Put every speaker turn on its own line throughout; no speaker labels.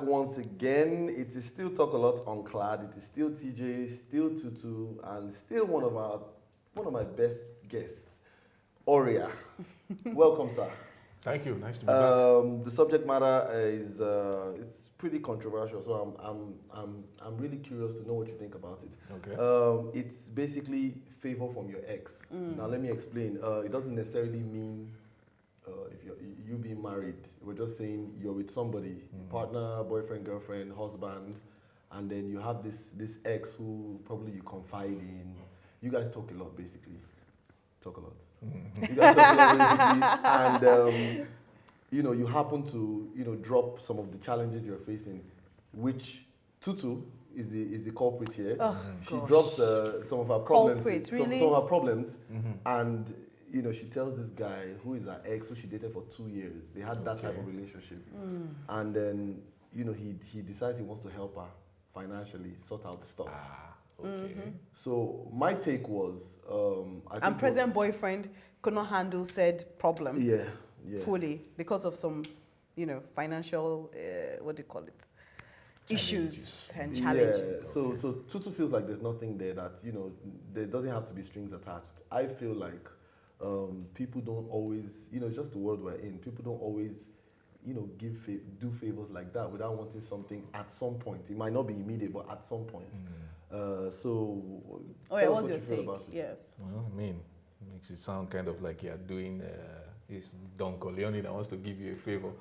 back once again. It is still TUCALOT UNCLAD. It is still TEEJAY, still TUTU, and still one of my best guests, Aurea. Welcome, sir.
Thank you. Nice to be back.
The subject matter is it's pretty controversial, so I'm really curious to know what you think about it.
Okay.
It's basically favor from your ex. Now let me explain. It doesn't necessarily mean if you being married. We're just saying you're with somebody, partner, boyfriend, girlfriend, husband, and then you have this ex who probably you confide in. You guys talk a lot, basically. Talk a lot. You guys talk a lot, basically, and you happen to drop some of the challenges you're facing, which TUTU is the culprit here.
Oh,
she
gosh.
drops some of her problems,
Culprit, really?
some of her problems, and she tells this guy who is her ex, who she dated for 2 years. They had that type of relationship, and then he decides he wants to help her financially, sort out stuff.
Okay.
So my take was, I think
present boyfriend could not handle said problem
yeah.
fully because of some, financial, what do you call it, issues and challenges.
Yeah. So TUTU feels like there's nothing there that there doesn't have to be strings attached. I feel like people don't always, it's just the world we're in. People don't always, do favors like that without wanting something at some point. It might not be immediate, but at some point. So, tell us
what's
what
your
you feel
take?
about it.
Yes.
Well, I mean, it makes it sound kind of like you're doing, it's Don Corleone that wants to give you a favor.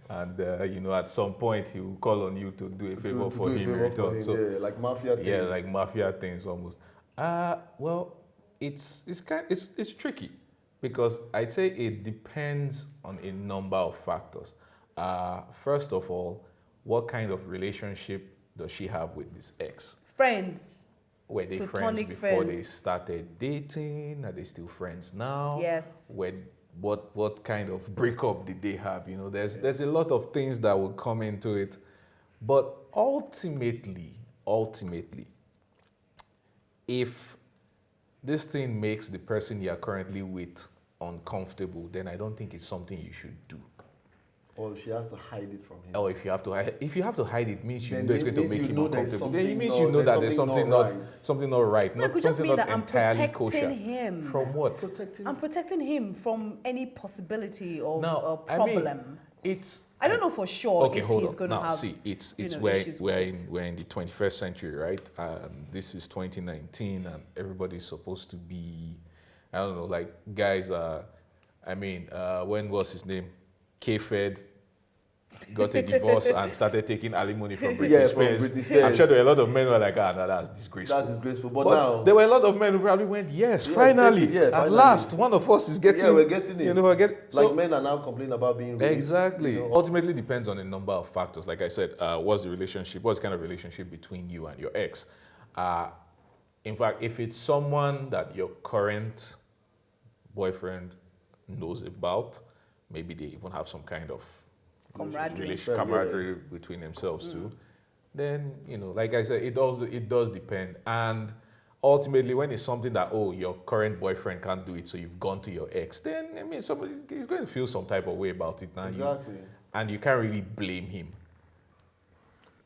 And, at some point he will call on you to do a favor for him in return. So,
yeah, like mafia things.
yeah, like mafia things almost. Well, it's tricky because I'd say it depends on a number of factors. First of all, what kind of relationship does she have with this ex?
Friends.
Were they friends
Platonic
before
friends.
they started dating? Are they still friends now?
Yes.
What kind of breakup did they have? There's a lot of things that will come into it. But ultimately, if this thing makes the person you're currently with uncomfortable, then I don't think it's something you should do.
Or she has to hide it from him.
Or if you have to hide it, means you
Then
know it's
it
going to
means
make
you
him
know there's
uncomfortable.
something
Then it means
not-
you know that
there's
there's
something
something not right,
No, it
not
could just
something
mean
not
that I'm
entirely
protecting
kosher.
him.
From what?
Protecting.
I'm protecting him from any possibility of a
I mean,
problem.
it's.
I don't know for sure
Okay,
if
hold
he's
on.
going to
Now,
have.
see, it's
issues
we're
with it.
in the 21st century, right? This is 2019, and everybody's supposed to be, I don't know, like guys. When was his name? K-Fed got a divorce and started taking alimony from Britney
Yeah, from
Spears.
Britney Spears.
I'm sure there were a lot of men who were like, no, that's disgraceful.
That's disgraceful. But
But
now,
there were a lot of men who probably went, yes,
Yes,
finally,
take it, yeah,
at
finally.
last, one of us is getting.
yeah, we're getting it.
We're getting.
Like men are now complaining about being raped.
Exactly. Ultimately depends on a number of factors. Like I said, what's the relationship? What's the kind of relationship between you and your ex? In fact, if it's someone that your current boyfriend knows about, maybe they even have some kind of
Camaraderie.
camaraderie between themselves too, then, like I said, it does depend. And ultimately, when it's something that, your current boyfriend can't do it, so you've gone to your ex, then, somebody is going to feel some type of way about it now.
Exactly.
And you can't really blame him.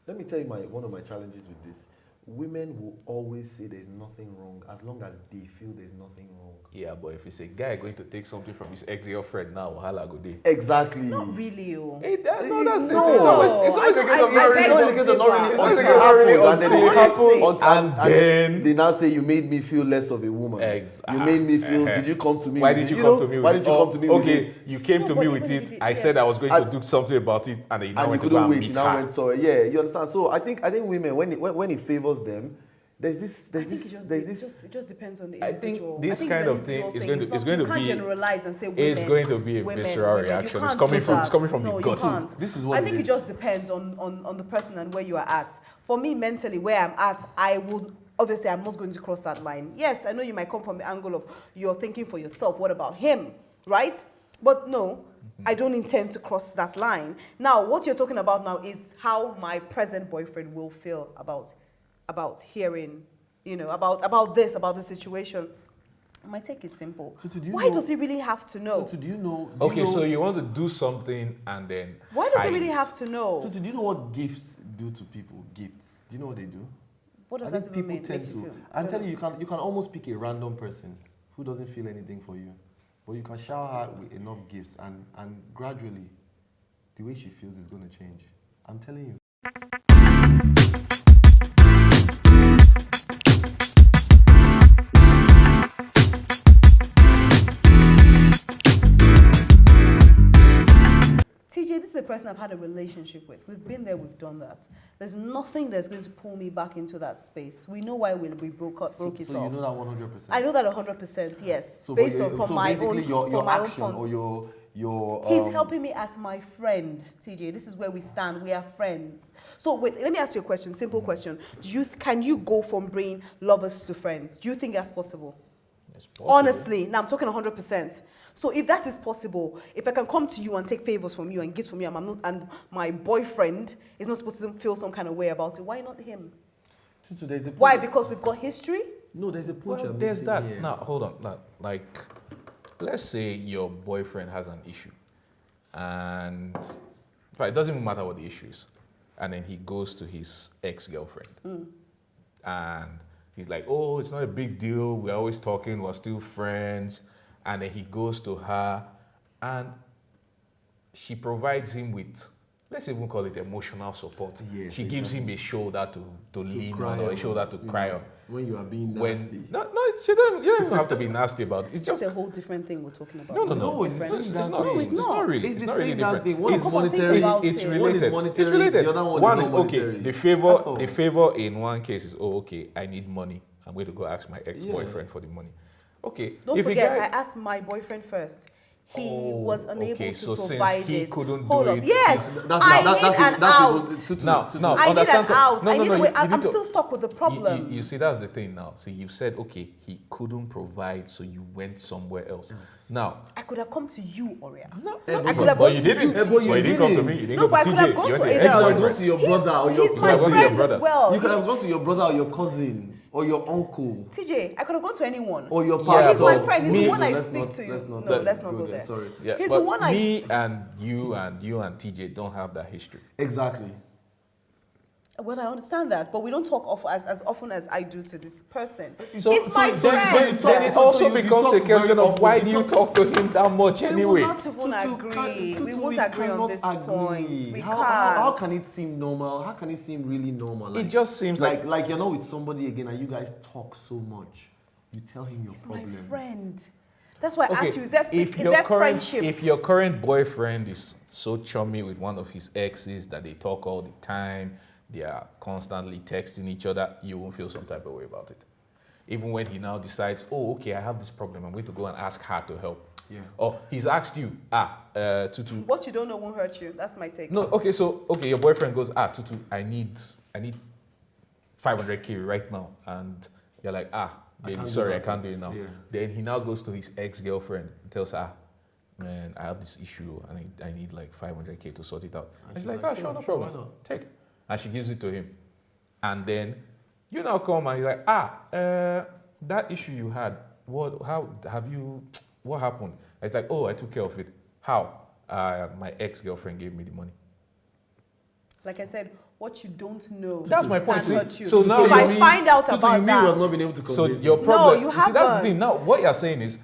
Let me tell you one of my challenges with this. Women will always say there's nothing wrong as long as they feel there's nothing wrong.
Yeah, but if it's a guy going to take something from his ex-girlfriend now, wahala go dey.
Exactly.
Not really. Oh.
It's
No.
always a case of
I
not
beg
really.
to
It's not really
differ.
until
It's
it
not really
happens, and then
until
they
it
say-
happens, and then-
they now say you made me feel less of a woman. You made me feel. Did you come to me?
Why
with
did
it?
you come to me with
Why
it?
did you come to me with
Okay,
it?
you came to
No,
me
but
with
even
it.
if it-
I
yes.
said I was going to do something about it, and then you now
And you
went to
couldn't
go and
wait. You
meet
now
her.
went so yeah. You understand? So I think women when it favors them, there's this
It just depends on the
I think
individual.
this
it's
kind
an
of thing
individual
is
thing.
going to-
It's
it's
not-
going
you
to
can't
be-
generalize and say women.
it's going to be a visceral
You
reaction. It's
can't
coming
do
from
that.
the
No,
gut.
you can't.
This is what
I
it
think it
is.
just depends on the person and where you are at. For me, mentally, where I'm at, I would. Obviously, I'm not going to cross that line. Yes, I know you might come from the angle of you're thinking for yourself. What about him? Right? But no, I don't intend to cross that line. Now, what you're talking about now is how my present boyfriend will feel about hearing, about this situation. My take is simple.
Tutu, do you
Why
know-
does he really have to know?
Tutu, do you know?
Okay, so you want to do something and then
Why does he
hide
really
it.
have to know?
Tutu, do you know what gifts do to people? Gifts. Do you know what they do?
What does
I
that
think
even
people
mean?
tend
Makes you
to.
feel-
I'm telling you, you can almost pick a random person who doesn't feel anything for you, but you can shower her with enough gifts, and gradually, the way she feels is going to change. I'm telling you.
TJ, this is a person I've had a relationship with. We've been there, we've done that. There's nothing that's going to pull me back into that space. We know why we broke it
So
off.
you know that 100%.
I know that 100%, yes.
So,
based
but
on
you-
from
so
my
basically
own,
your
from my own
action
point.
or your
He's helping me as my friend, TJ. This is where we stand. We are friends. So wait, let me ask you a question. Simple question. Can you go from being lovers to friends? Do you think that's possible?
It's possible.
Honestly, now I'm talking 100%. So if that is possible, if I can come to you and take favors from you and gifts from you, and my boyfriend is not supposed to feel some kind of way about it, why not him?
Tutu, there's a
Why?
point-
Because we've got history?
No, there's a point
Well,
you're
there's
missing
that.
here.
Now, hold on. Now, like, let's say your boyfriend has an issue, and in fact, it doesn't even matter what the issue is, and then he goes to his ex-girlfriend, and he's like, "Oh, it's not a big deal. We're always talking. We're still friends." And then he goes to her, and she provides him with, let's even call it emotional support.
Yes,
She gives him
exactly.
a shoulder to lean
cry
on, or a
on,
shoulder to cry on.
When you are being nasty.
When no, you don't even have to be nasty about it. It's
It's
just
a whole different thing we're talking about.
no,
No,
It's
it's
different.
the same
it's
damn
not.
thing.
It's not really.
It's
It's
the
not
same
really
damn
different.
thing. One is
Come on, think
monetary.
about
It's
it.
One is
related.
monetary.
It's related.
The other one
One
is
is
not
okay.
monetary.
The
That's all.
favor in one case is, oh, okay, I need money. I'm going to go ask my ex-boyfriend for the money. Okay.
Don't
if a
forget,
guy-
I asked my boyfriend first. He was unable
okay,
to
so since
provide
he
it.
couldn't
Hold
do
up.
it,
Yes,
That's
I need an out.
Now,
I need
understand
an
some-
out.
no,
I
no,
need
no,
a way.
you
I'm
need to-
still stuck with the problem.
You see, that's the thing now. So you said, okay, he couldn't provide, so you went somewhere else. Now,
I could have come to you, Oria.
no,
Eh,
no,
but
I could have
but
gone
you
to
didn't.
you,
Eh, but
But
you
you didn't come to
didn't.
me. You didn't
No,
go
but I
to
could have
TJ.
gone
You
to
went to
either
your
of
You
you.
could have gone
ex-boyfriend.
to your brother or your
He's my
cousin.
friend
Brothers.
as well.
You could have gone to your brother or your cousin or your uncle
TJ, I could have gone to anyone.
or your
Yeah,
pastor.
He's my friend. He's
me-
the one I
let's
speak
not-
to.
let's not
No, let's not go there.
Sorry.
Yeah,
He's
but
the one I
me and you and TJ don't have that history.
Exactly.
Well, I understand that, but we don't talk as often as I do to this person.
So,
He's my
then,
friend.
then it
So
also
you
becomes
talk
a question
very
of why
often.
do
You
you talk to him that much
We
anyway?
will not even agree. We won't agree on this point. We
How
can't.
can it seem normal? How can it seem really normal?
It just seems like
like you're not with somebody again and you guys talk so much. You tell him your
He's my
problems.
friend. That's why I
okay,
asked you, is there
current
friendship?
if your current boyfriend is so chummy with one of his exes that they talk all the time, they are constantly texting each other, you won't feel some type of way about it. Even when he now decides, oh, okay, I have this problem, I'm going to go and ask her to help.
Yeah.
Or he's asked you, Tutu.
What you don't know won't hurt you. That's my take.
No, okay, so your boyfriend goes, Tutu, I need 500K right now, and you're like, baby,
can't do
sorry, I
that.
can't do it now.
Yeah.
Then he now goes to his ex-girlfriend and tells her, man, I have this issue and I need like 500K to sort it out. And she's like, sure, no
why
problem.
not?
Take it. And she gives it to him. And then you now come and you're like, that issue you had, what happened? And it's like, oh, I took care of it. How? My ex-girlfriend gave me the money.
Like I said, what you don't know
That's my point.
can hurt you.
So now
if
you
I
mean-
find out
Tutu,
about
you mean we have
that,
not been able to
So
convince
your
you?
problem,
you
see, that's the
haven't.
thing. Now, what you're saying is,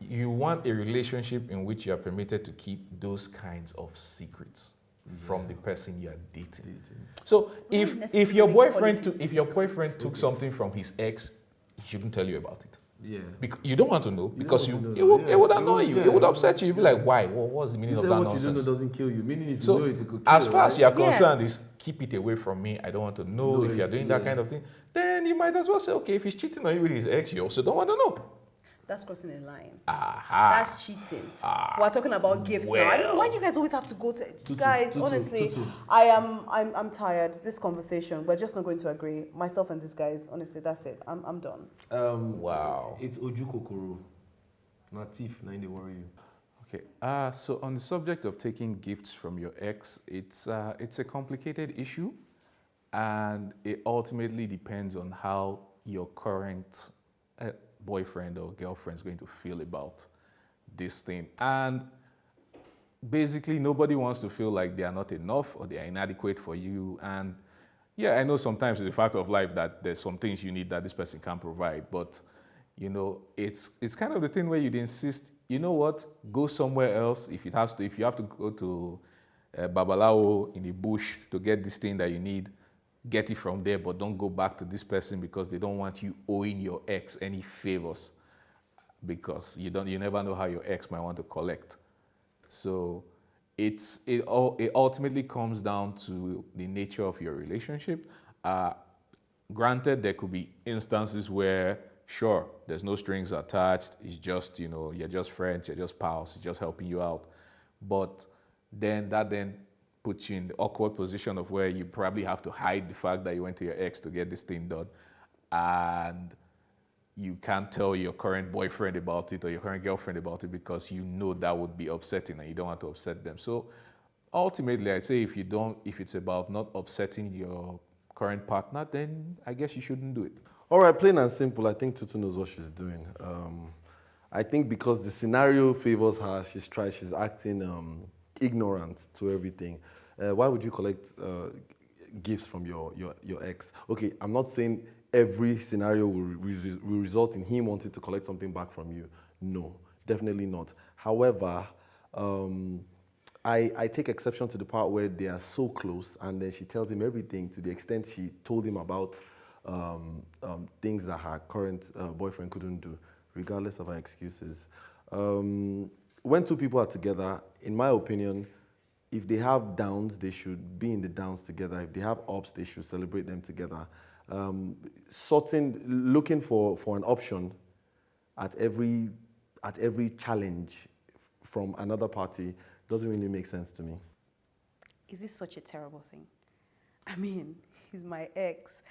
you want a relationship in which you are permitted to keep those kinds of secrets from the person you are dating. So
We
if
don't
if your
necessarily
boyfriend
call it a
if your boyfriend took something from his ex, he shouldn't tell you about it.
Yeah.
Because you don't want to know, because
want to know,
it would
yeah.
annoy you.
Yeah.
It would upset you. You'd be like, why? What's the meaning
You
of
say
that
what you don't know
nonsense?
doesn't kill you. Meaning if you
So,
know it, it could kill
as far as
right?
you're concerned,
Yes.
is keep it away from me. I don't want to know
No,
if you're
it's-
doing that
yeah.
kind of thing. Then you might as well say, okay, if he's cheating on you with his ex, you also don't want to know.
that's crossing a line.
Aha.
That's cheating. We're talking about gifts now. I don't know why you guys always have to go to guys.
Tutu,
Honestly,
Tutu.
I'm tired. This conversation, we're just not going to agree. Myself and this guys. Honestly, that's it. I'm done.
Wow.
It's Oju Kokoro. Not thief, now they worry you.
Okay. So on the subject of taking gifts from your ex, it's a complicated issue, and it ultimately depends on how your current boyfriend or girlfriend is going to feel about this thing. And basically, nobody wants to feel like they are not enough or they are inadequate for you. And yeah, I know sometimes it's a fact of life that there's some things you need that this person can't provide, but you know, it's kind of the thing where you'd insist, you know what, go somewhere else. If you have to go to Babalawo in the bush to get this thing that you need, get it from there, but don't go back to this person because they don't want you owing your ex any favors, because you never know how your ex might want to collect. So it ultimately comes down to the nature of your relationship. Granted, there could be instances where, sure, there's no strings attached. It's just, you know, you're just friends, you're just pals, it's just helping you out. But then that puts you in the awkward position of where you probably have to hide the fact that you went to your ex to get this thing done. And you can't tell your current boyfriend about it or your current girlfriend about it because you know that would be upsetting and you don't want to upset them. So ultimately, I'd say if it's about not upsetting your current partner, then I guess you shouldn't do it.
All right, plain and simple, I think Tutu knows what she's doing. I think because the scenario favors her, she's acting ignorant to everything. Why would you collect gifts from your ex? Okay, I'm not saying every scenario will result in him wanting to collect something back from you. No, definitely not. However, I take exception to the part where they are so close and then she tells him everything to the extent she told him about things that her current boyfriend couldn't do, regardless of her excuses. When two people are together, in my opinion, if they have downs, they should be in the downs together. If they have ups, they should celebrate them together. Looking for an option at every challenge from another party doesn't really make sense to me.
Is this such a terrible thing? I mean, he's my ex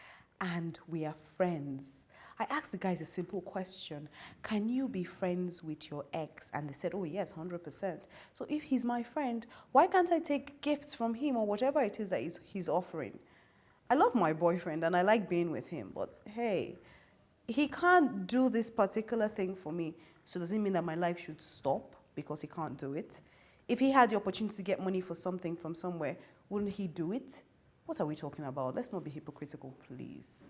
and we are friends. I asked the guys a simple question. Can you be friends with your ex? And they said, oh yes, 100%. So if he's my friend, why can't I take gifts from him or whatever it is that he's offering? I love my boyfriend and I like being with him, but hey, he can't do this particular thing for me. So does it mean that my life should stop because he can't do it? If he had the opportunity to get money for something from somewhere, wouldn't he do it? What are we talking about? Let's not be hypocritical, please.